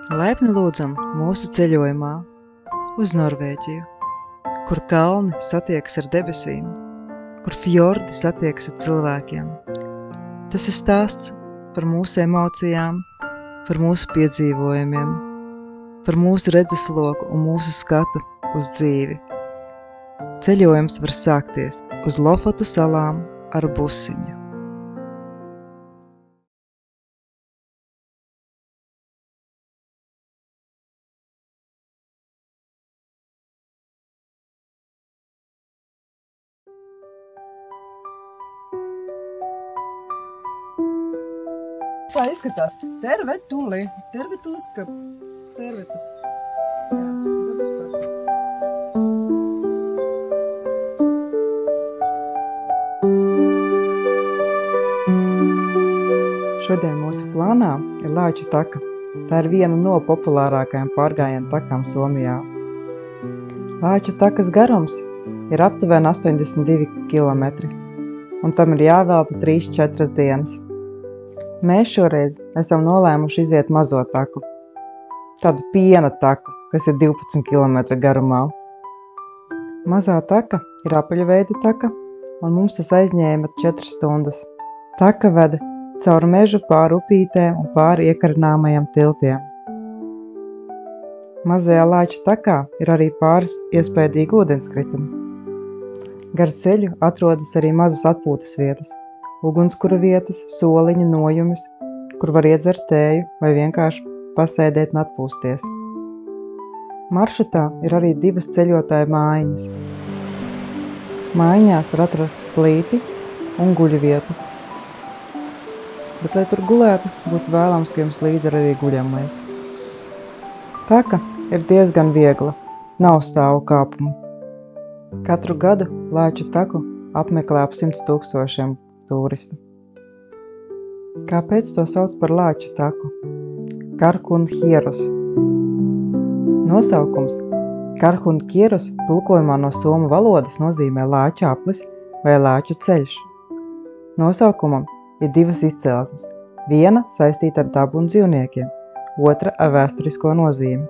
Laipni lūdzam mūsu ceļojumā uz Norvēģiju, kur kalni satiekas ar debesīm, kur fjordi satiekas ar cilvēkiem. Tas ir stāsts par mūsu emocijām, par mūsu piedzīvojumiem, par mūsu redzesloku un mūsu skatu uz dzīvi. Ceļojums var sākties uz Lofotu salām ar busiņu. Tā izskatās. Tervetuli. Tervetuska. Tervetas. Jā, dabas parks. Šodien mūsu plānā ir Lāču taka. Tā ir viena no populārākajām pārgājienu takām Somijā. Lāču takas garums ir aptuveni 82 km, un tam ir jāvelta 3-4 dienas. Mēs šoreiz esam nolēmuši iziet mazo taku, tādu piena taku, kas ir 12 km garumā. Mazā taka ir apaļveida taka, un mums tas aizņēma 4 stundas. Taka veda caur mežu pāri upītēm un pāri iekarināmajiem tiltiem. Mazajā Lāču takā ir arī pāris iespaidīgi ūdenskritumi. Gar ceļu atrodas arī mazas atpūtas vietas, ugunskura vietas, soliņa, nojumes, kur var iedzert tēju vai vienkārši pasēdēt un atpūsties. Maršrutā ir arī 2 ceļotāju mājiņas. Mājiņās var atrast plīti un guļu vietu. Bet, lai tur gulētu, būtu vēlams, ka jums līdzi ir arī guļamais. Taka ir diezgan viegla, nav stāvu kāpumu. Katru gadu Lāču taku apmeklē ap 100 000 turistu. Kāpēc to sauc par Lāču taku? Karhunhieros. Nosaukums Karhunhieros tulkojumā no somu valodas nozīmē Lāču aplis vai Lāču ceļš. Nosaukumam ir 2 izcelsmes. Viena saistīta ar dabu un dzīvniekiem, otra ar vēsturisko nozīmi.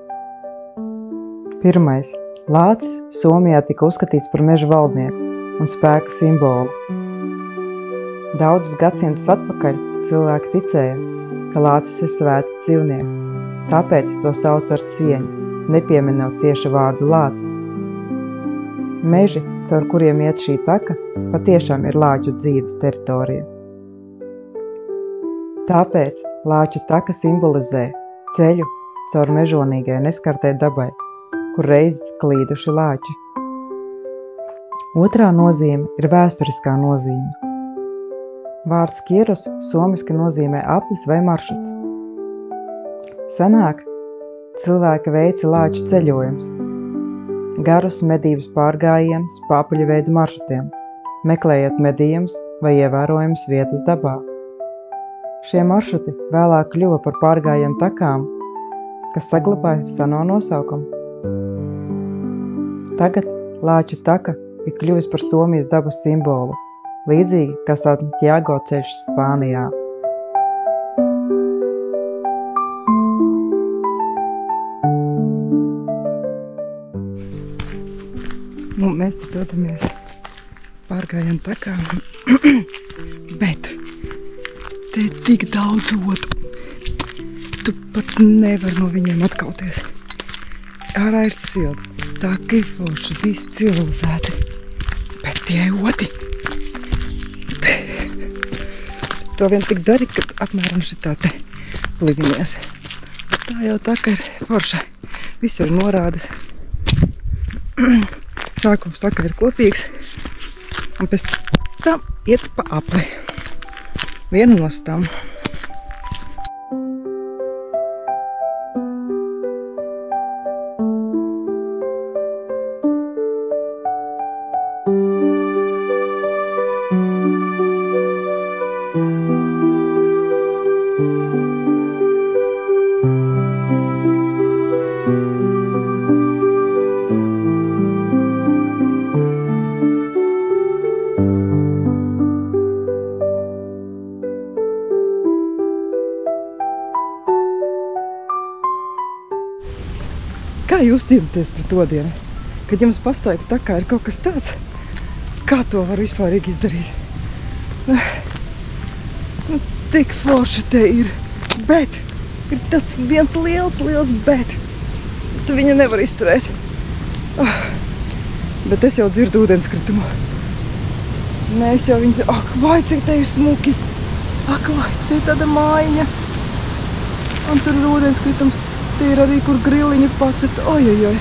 Pirmais. Lācis Somijā tika uzskatīts par meža valdnieku un spēka simbolu. Daudzus gadsimtus atpakaļ cilvēki ticēja, ka lācis ir svēts dzīvnieks, tāpēc to sauc ar cieņu, nepieminot tieši vārdu lācis. Meži, caur kuriem iet šī taka, patiešām ir Lāču dzīves teritorija. Tāpēc Lāču taka simbolizē ceļu caur mežonīgai neskartai dabai, kur reiz klīduši lāči. Otrā nozīme ir vēsturiskā nozīme. Vārds kieros somiski nozīmē aplis vai maršruts. Senāk cilvēki veica lāču ceļojums, garus medības pārgājienus pa apaļveida maršrutiem, meklējot medījumus vai ievērojumus vietas dabā. Šie maršruti vēlāk kļuva par pārgājienu takām, kas saglabāja seno nosaukumu. Tagad Lāču taka ir kļuvis par Somijas dabas simbolu, līdzīgi kā Santiago ceļš Spānijā. Mēs te dodamies pārgājienu takā, bet te ir tik daudz otu. Tu pat nevar no viņiem atkauties. Ārā ir silts, tā kifoši, visi civilizēti, bet tie oti. To vien tik dari, kad apmēram šitā te plivinies. Bet tā jau tā, ka ir forša. Visur ir norādes. Sākums tā, ka ir kopīgs. Un pēc tam iet pa apli. Vienu nostām. Kā jūs cīnaties pret to dienu? Kad jums pastaigā tā kā ir kaut kas tāds, kā to var vispārīgi izdarīt? Tik forši te ir, bet ir tāds viens liels bet. Tu viņu nevar izturēt. Bet es jau dzirdu ūdenskritumu. Nē, es jau viņu... Ak, vai, cik te ir smuki. Ak, vai, te ir tāda mājiņa. Un tur ir ūdenskritums. Te ir arī, kur griliņu pacept. Ojojoj.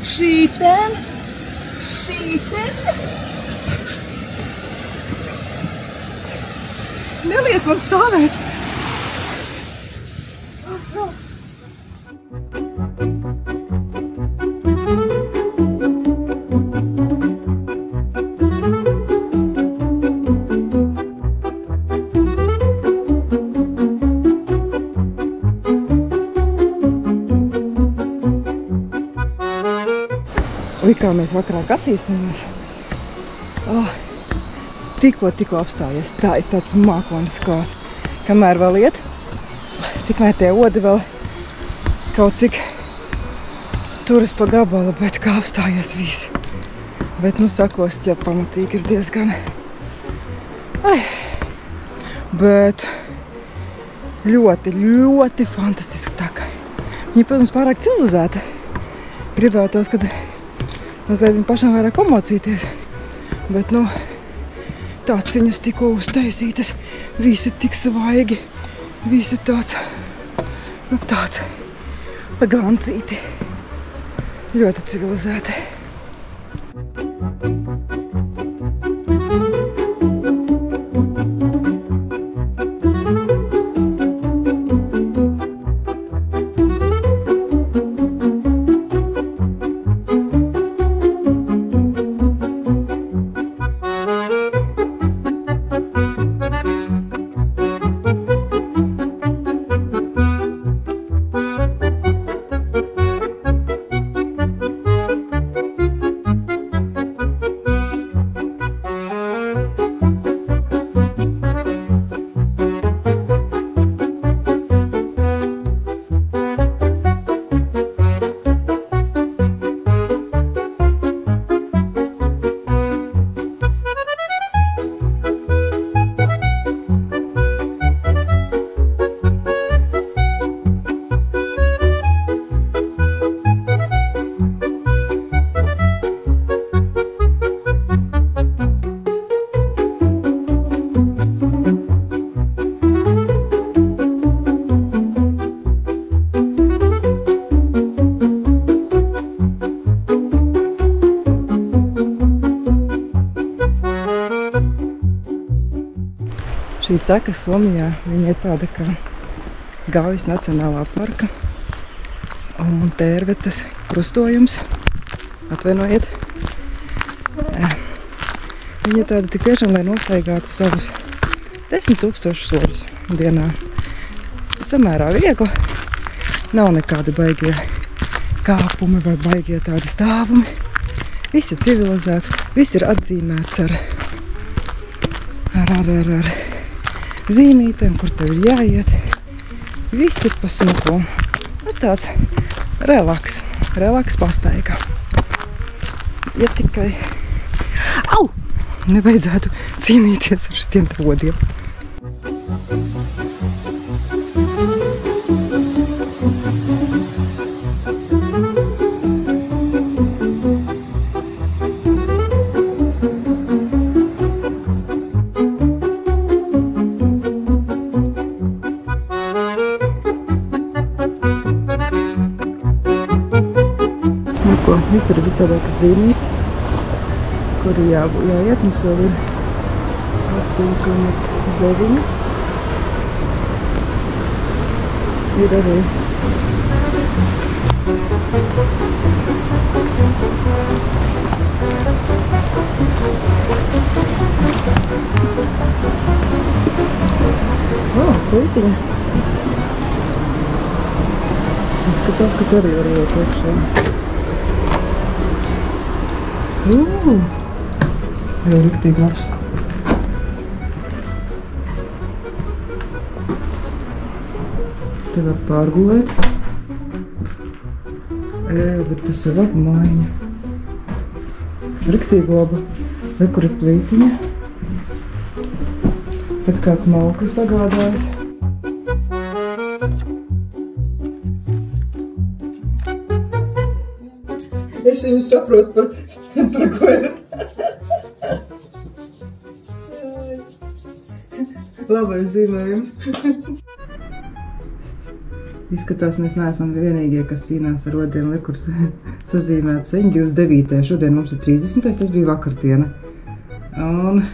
Šīten. Neliec man stāvēt. Kā mēs vakarā kasīsimies. Tikko apstājies. Tā ir tāds mākonis, kamēr vēl iet. Tikmēr tie odi vēl kaut cik turas pa gabalu, bet kā apstājies visi. Bet nu sakosts jau pamatīgi ir diezgan. Bet ļoti fantastiski taka. Viņa, protams, pārāk civilizēta. Gribētos, kad mazliet pašām vairāk pamocīties, bet, nu, tāds ciņas tikko uztaisītas, visi tik svaigi, visi tāds, nu, tāds paglancīti, ļoti civilizēti. Šī taka Somijā, viņa ir tāda kā Gaujas Nacionālā parka un Tērvetes krustojums. Atvainojiet. Viņa ir tāda tik tiešām, lai nostaigātu savus 10 000 soļus dienā. Samērā viegli. Nav nekādi baigie kāpumi vai baigie tādi stāvumi. Viss ir civilizēts, viss ir atzīmēts ar zīmītēm, kur tev ir jāiet. Viss ir pa smuko. Tāds relaks pastaigā. Ja tikai... Au! Nevajadzētu cīnīties ar šitiem vodiem. Visur ir visādākas zīmītes, kur jāiet. Mums vēl ir 8,9. Ir arī klītiņa. Izskatās, ka tur arī iet iekšā. Jau riktīgi labs. Te var pārgulēt. Bet tas ir laba maiņa. Riktīgi laba. Re, kur ir plītiņa. Kad kāds malku sagādājas. Es viņu saprotu par ko ir. Labais zīmējums. Izskatās, mēs neesam vienīgie, kas cīnās ar odiem, kur sazīmēt 29. Šodien mums ir 30. Tas bija vakardiena. Un...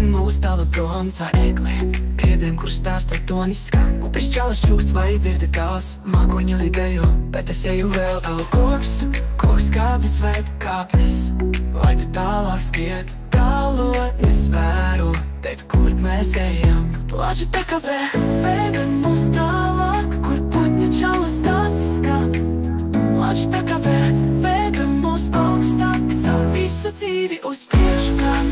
Mūs tālu prom caur egliem, piediem, kur stāsta toni skan. Upes čalas čūkst vai dzirdi tās mākoņu lidejo, bet es eju vēl tālu koks kāpnes vēd kāpnes, lai te tālāk skriet, galotnes vēro, bet kur mēs ejam. Laģi tā kā vēda mūs tālāk, kur putņu čalas stāsti skan. Laģi tā kā vēda mūs augstāk, caur visu dzīvi uz priekšu gan.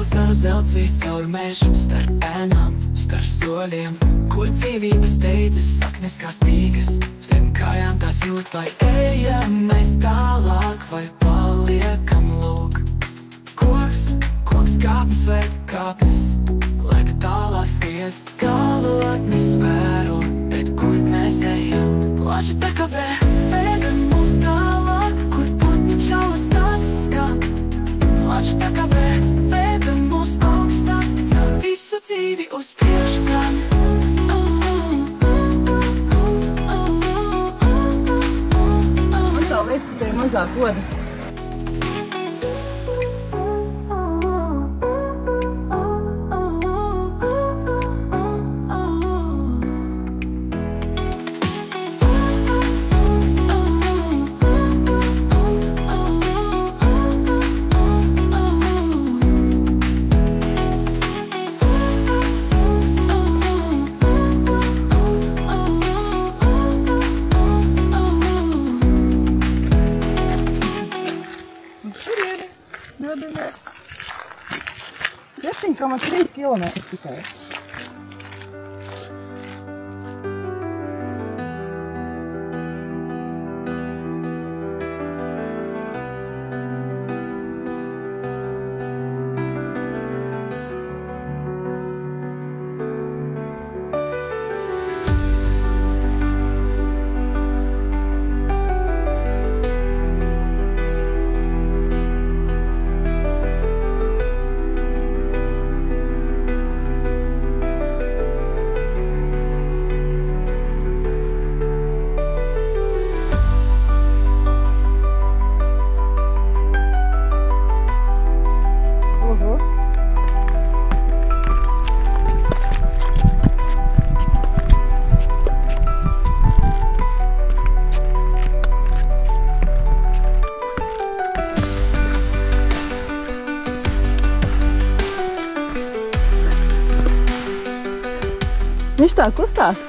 Starp zelts viss caur mežu, starp ēnām, starp soļiem, kur dzīvības steidzas saknes kā stīgas. Zem kājām tās jūt, vai ejam mēs tālāk, vai paliekam lūk. Koks kāpnes vēd kāpnes, lai ka tālāk skriet, galotnes vēro, bet kur mēs ejam. Laģi tā kā vēda mūs tālāk, kur putņu čalas stāsti skan. Laģi tā kā vēda mūs augstāk, caur visu dzīvi uz priekšu gan. Man tā liekas, ka te ir mazāk oda. Dodamies 7,3 km tikai. Viņš tā kustās.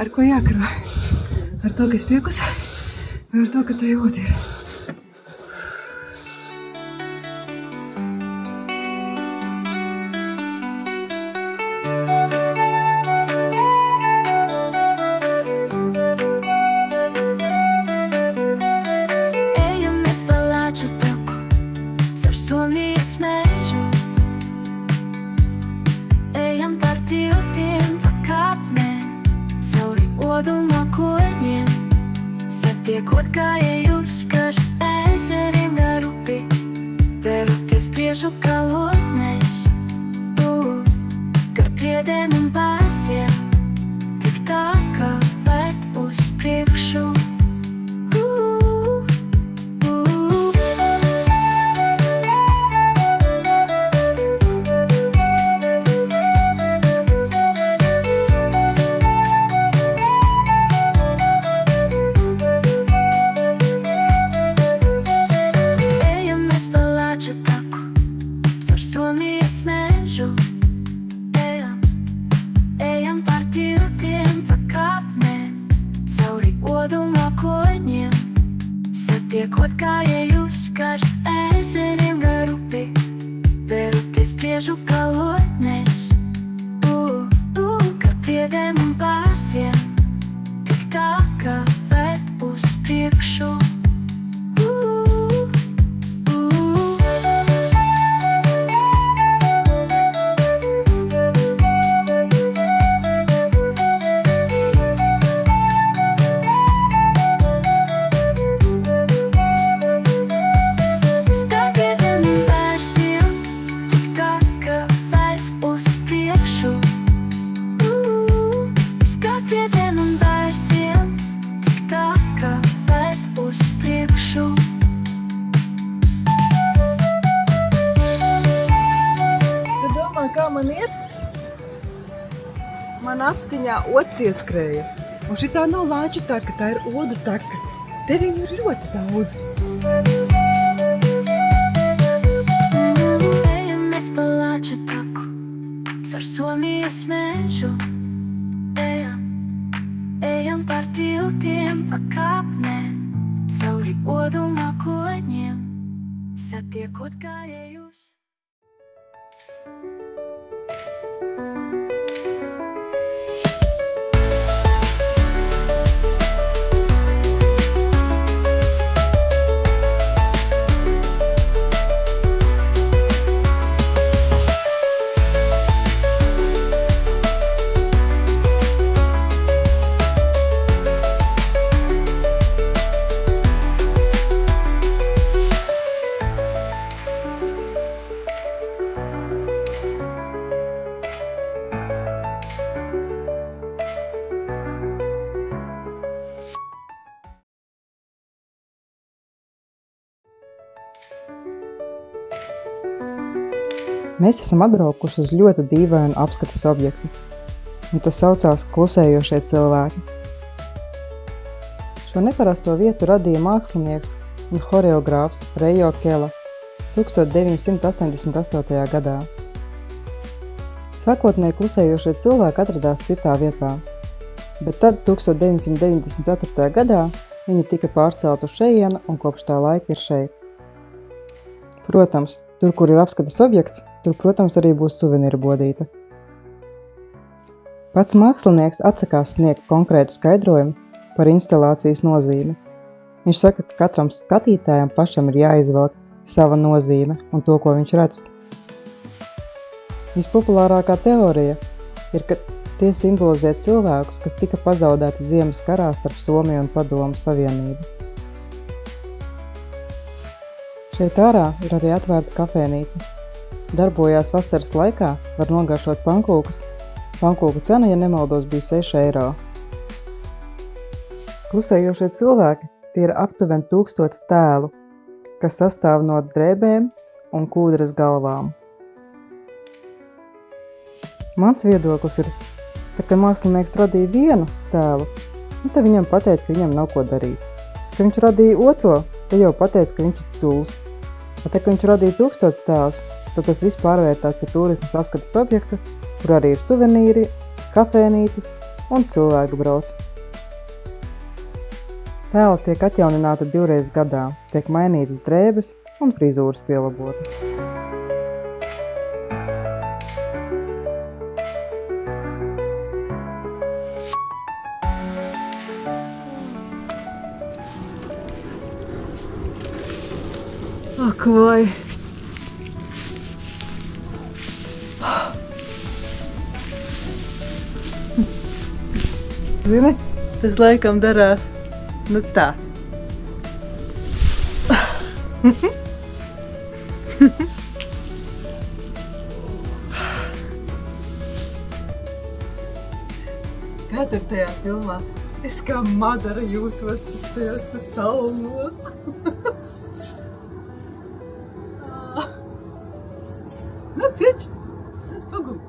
Ar ko jākaro? Ar to, ka es piekusu, vai ar to, ka te ot ir? Ejam mēs pa Lāču taku, caur Somijas mežu. Ejam par tiltiem, pa kāpnēm, cauri oduma koņiem. Satiekot gājējus gar ezeriem gar upi, veroties priežu kalotnēs. Gar priedēm un bāziem, tik tā, ka ved uz priekšu. Satiekot gājējus gar ezeriem gar upi, veroties priežu kalotnēs. Gar priedēm un bāziem, tik tā, ka ved uz priekšu. Kā man iet? Man atstiņā ots ieskrēja. Un šitā nav Lāču taka, tā ir odu taka. Te viņu ir ļoti daudz. Ejam mēs pa Lāču taku, caur Somijas mežu. Ejam par tiltiem, pa kāpnēm, cauri oduma koņiem. Satiekot gājējus. Mēs esam atbraukuši uz ļoti dīvainu apskates objektu, un tas saucās Klusējošie cilvēki. Šo neparasto vietu radīja mākslinieks un horeogrāfs Reijo Kela 1988. gadā. Sākotnēji Klusējošie cilvēki atradās citā vietā, bet tad 1994. gadā viņi tika pārcelt uz šejienu un kopš tā laika ir šeit. Protams, tur, kur ir apskates objekts, tur, protams, arī būs suvenīra bodīte. Pats mākslinieks atsakās sniegt konkrētu skaidrojumu par instalācijas nozīmi. Viņš saka, ka katram skatītājam pašam ir jāizvelk sava nozīme un to, ko viņš redz. Vispopulārākā teorija ir, ka tie simbolizē cilvēkus, kas tika pazaudēti ziemas karā starp Somiju un Padomu Savienību. Šeit ārā ir arī atvērta kafēnīca. Darbojās vasaras laikā, var nogaršot pankūkus. Pankūku cena, ja nemaldos, bija 6 eiro. Klusējošie cilvēki tie ir aptuveni 1000 tēlu, kas sastāv no drēbēm un kūdras galvām. Mans viedoklis ir, tā, ka mākslinieks radīja vienu tēlu, tad viņam pateica, ka viņam nav ko darīt. Ka viņš radīja otro, tad jau pateica, ka viņš ir tuls. Bet, ka viņš radīja 1000 tēlus, tad tas viss pārvērtās par turismas apskates objektu, kur arī ir suvenīri, kafēnīcas un cilvēku brauc. Tēli tiek atjaunināti 2 reizes gadā, tiek mainītas drēbes un frizūras pielabotas. Ak, vai! Zini, tas laikam darās, nu tā. Kā tur tajā filmā? Es kā Madara jūtos tajos salmos. Nu, cieš, es pagūdu.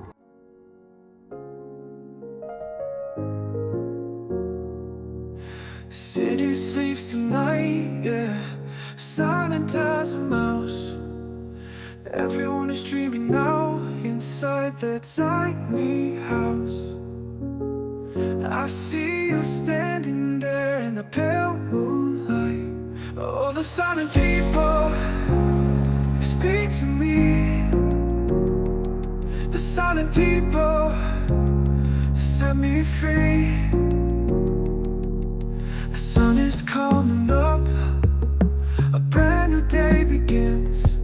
City sleeps tonight, yeah. Silent as a mouse. Everyone is dreaming now inside their tiny house. I see you standing there in the pale moonlight. Oh, the silent people, they speak to me. The silent people set me free. The sun is coming up, a brand new day begins.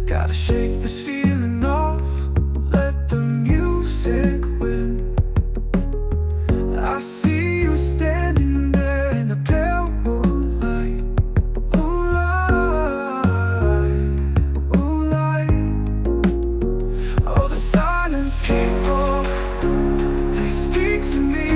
Gotta shake this feeling off, let the music win. I see you standing there in the pale moonlight. Moonlight, moonlight. Oh, the silent people, they speak to me.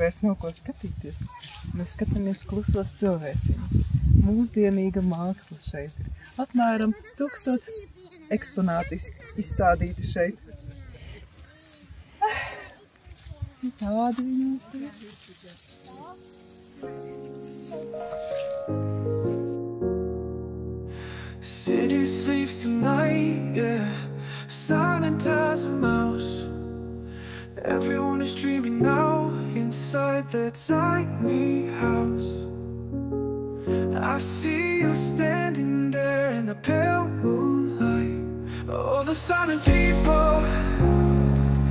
vairs nav ko skatīties. Mēs skatāmies klusos cilvēciņus. Mūsdienīga māksla šeit ir. Apmēram 1000 eksponāti izstādīti šeit. Tādi viņi mums ir. City sleeps tonight, yeah, silent as a mouse. Everyone is dreaming now inside their tiny house. I see you standing there in the pale moonlight. Oh, the silent people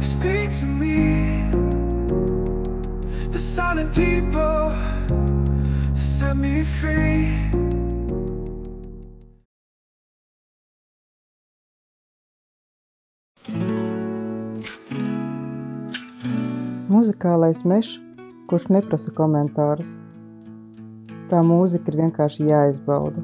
speak to me. The silent people set me free. Muzikālais mežs, kurš neprasa komentārus. Tā mūzika ir vienkārši jāizbauda.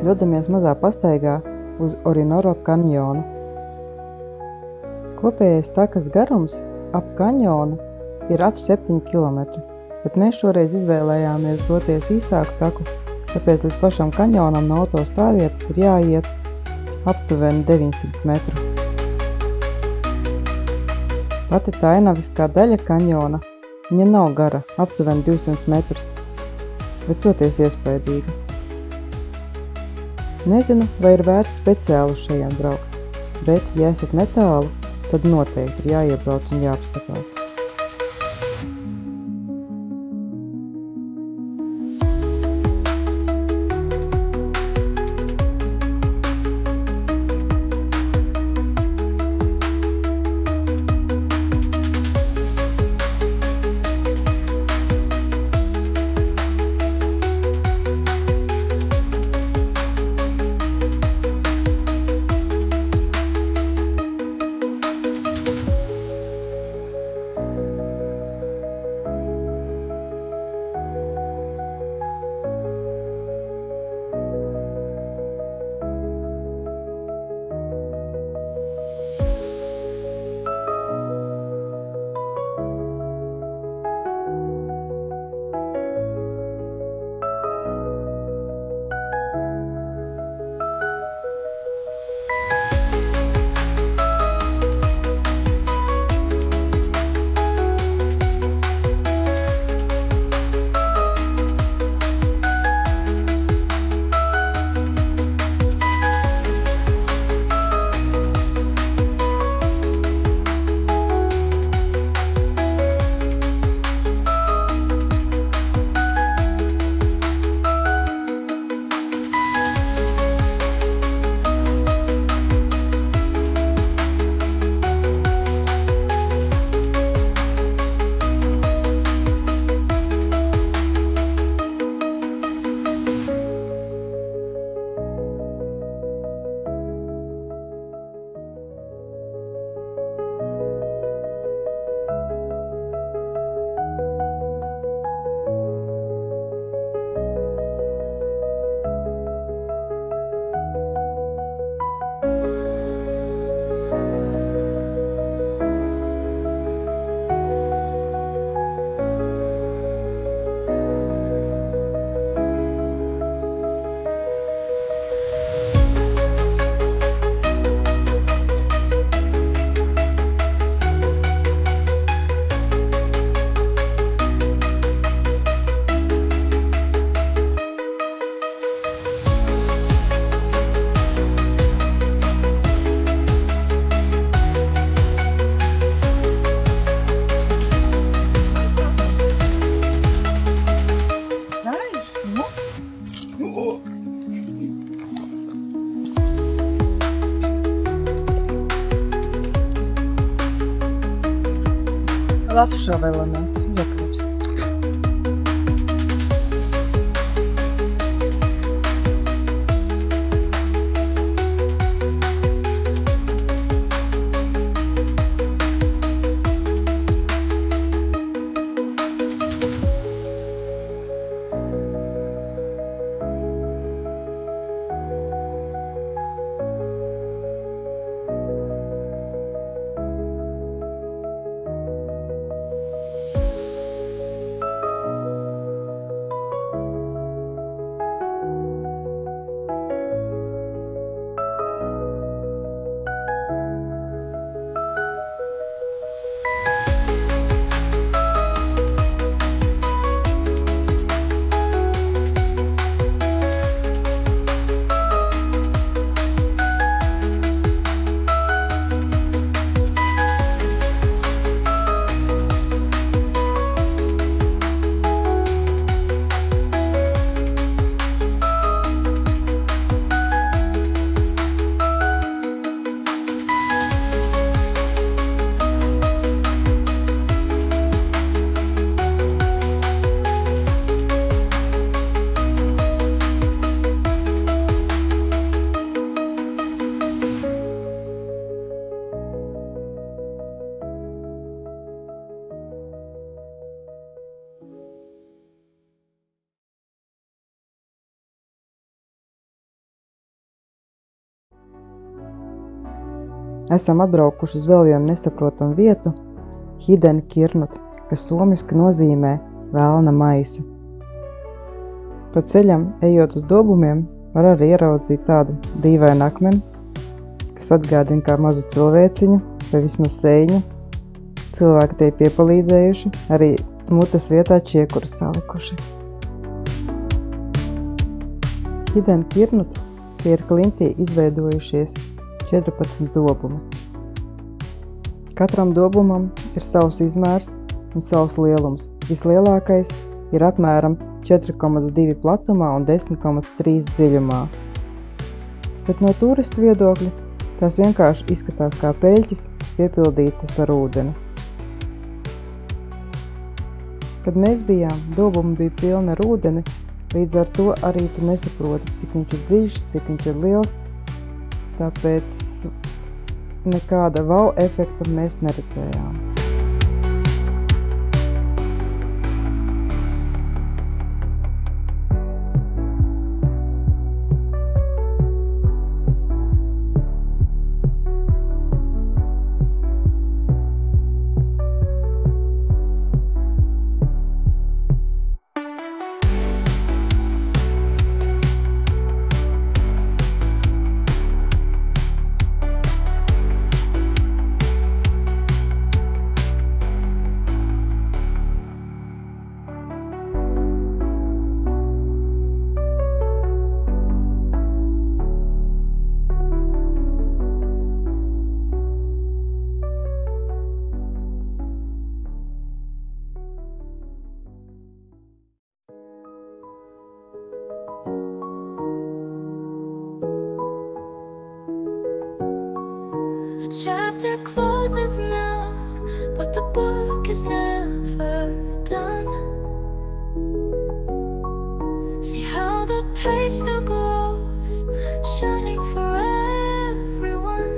dodamies mazā pastaigā uz Orinoro kanjonu. Kopējais takas garums ap kanjonu ir ap 7 km, bet mēs šoreiz izvēlējāmies doties īsāku taku, tāpēc līdz pašam kanjonam no auto stāvvietas ir jāiet aptuveni 900 metru. Pati tā ainaviskā daļa kanjona, viņa nav gara, aptuveni 200 metrus, bet toties iespaidīga. Nezinu, vai ir vērts speciāli uz šajien braukt, bet, ja esat netālu, tad noteikti ir jāiebrauc un jāapskatās. Labs šova elements, iekļups. esam atbraukuši uz vēl vienu nesaprotamu vietu – Hidden Kirnut, kas somiski nozīmē velna maisi. Pa ceļam, ejot uz dobumiem, var arī ieraudzīt tādu dīvainu akmeni, kas atgādina kā mazu cilvēciņu, vai vismaz sēņu. Cilvēki tie piepalīdzējuši, arī mutes vietā čiekuru salikuši. Hidden Kirnut tie ir klintī izveidojušies 14 dobumi. Katram dobumam ir savs izmērs un savs lielums. Vislielākais ir apmēram 4,2 platumā un 10,3 dziļumā. Bet no turistu viedokļa tās vienkārši izskatās kā peļķis piepildītas ar ūdeni. Kad mēs bijām, dobumi bija pilni ar ūdeni, līdz ar to arī tu nesaproti, cik viņš ir dziļš, cik viņš ir liels, tāpēc nekāda wow efekta mēs neredzējām. The chapter closes now, but the book is never done. See how the page still glows, shining for everyone.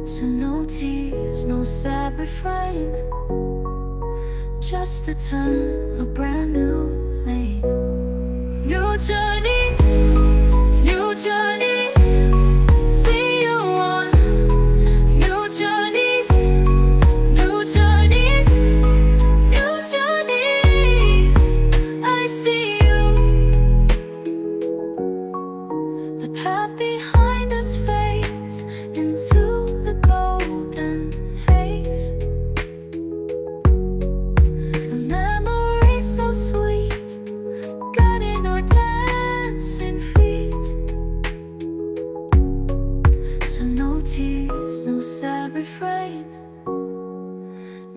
So no tears, no sad refrain, just a turn, a brand new lane. New journeys, new journeys.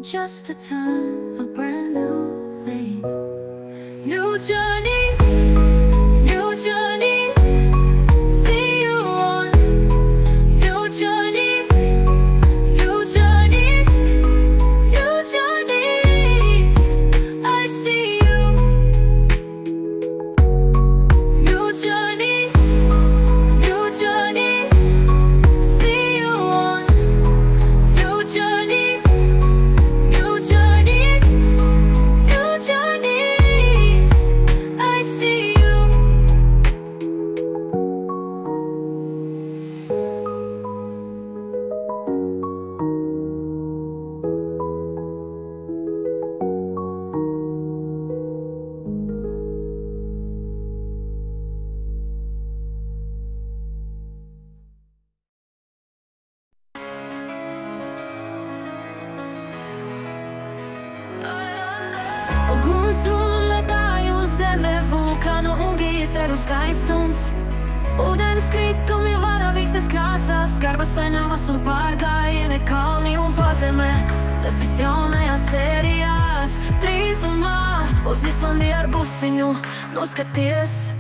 Just a turn, a brand new lane. New journeys, new journeys. See you on new journeys, new journeys, new journeys. I see you. New journeys, new journeys. See you on new journeys. Ceru skaistums, ūdens kritumi varavīksnes krāsās, skarbas ainavas un pārgājieni kalni un pazemē. Tas viss jaunajās sērijās, drīzumā uz Islandi ar busiņu noskaties.